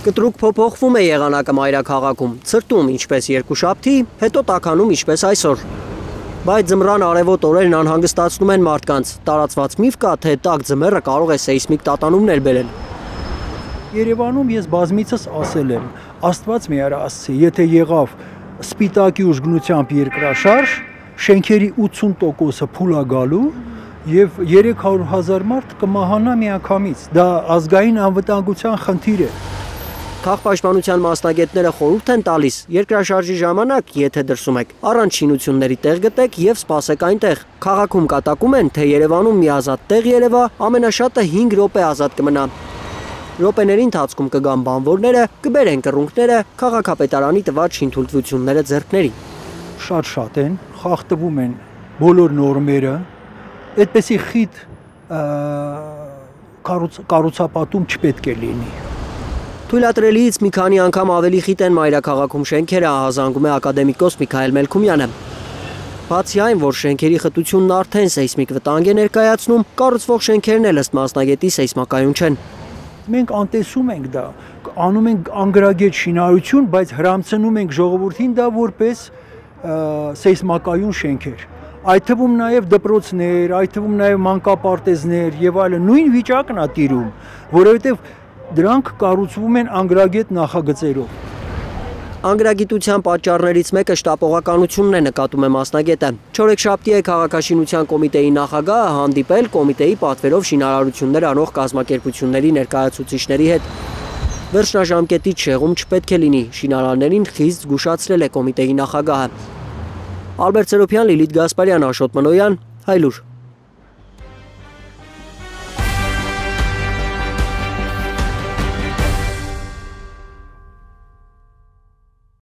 Կտրուկ փոփոխվում է եղանակը մայրաքաղաքում, ցրտում ինչպես երկուշաբթի, հետո տաքանում ինչպես այսօր։ Բայց ձմռան արևոտ օրերն անհանգստացնում են մարդկանց, տարածված միֆ կա, թե տաք ձմեռը կարող է սեյսմիկ տատանումներ բերել։ Երևանում ես բազմիցս ասել եմ, Աստված մի արա ասցի, եթե եղավ սպիտակի ուժգնությամբ երկրաշարժ, շենքերի 80%-ը փուլ է գալու եւ 300,000 մարդ կմահանա միանգամից։ Դա ազգային անվտանգության խնդիր է։ Քաղաքապաշտպանության մասնագետները խորհուրդ են տալիս երկրաշարժի ժամանակ, եթե դրսում եք, առանց շինությունների տեղ գտեք եւ սպասեք այնտեղ։ Քաղաքում կատակում են, թե Երևանում մի ազատ տեղ երևա, ամենաշատը 5 րոպե ազատ կմնա։ Րոպեների ընթացքում կգան բանվորները, կբերեն կռունկները, քաղաքապետարանի տված շինթույլտվությունները ձեռքների։ Շատ են, խախտվում են բոլոր նորմերը, այդպեսի խիտ կառուցապատում չպետք է լինի։ Թույլատրելիից մի քանի անգամ ավելի խիտ են մայրաքաղաքում շենքերը, ահազանգում է ակադեմիկոս Միքայել Մելքումյանը։ Բացի այն, որ շենքերի խտությունն արդեն սեյսմիկ վտանգ է ներկայացնում, կառուցվող շենքերն էլ ըստ մասնագետի սեյսմակայուն չեն։ Մենք անտեսում ենք դա, անում ենք անգրագետ շինարարություն, բայց հրամցնում ենք ժողովրդին դա որպես սեյսմակայուն շենքեր։ Այդ թվում նաև դպրոցներ, այդ թվում նաև մանկապարտեզներ եւ այլն նույն վիճակն է տիրում, որովհետեւ դրանք կառուցվում են անգրագետ նախագծերով։ Անգրագիտության պատճառներից մեկը շտապողականությունն է, նկատում է մասնագետը։ Չորեքշաբթի է քաղաքաշինության կոմիտեի նախագահը հանդիպել կոմիտեի պատվերով շինարարություններ անող կազմակերպությունների ներկայացուցիչների հետ։ Վերջնաժամկետից շեղում չպետք է լինի, շինարարներին խիստ զգուշացրել է կոմիտեի նախագահը։ Ալբերտ Սերոբյան, Լիլիթ Գասպարյան, Աշոտ Մնոյան, Հայլուր։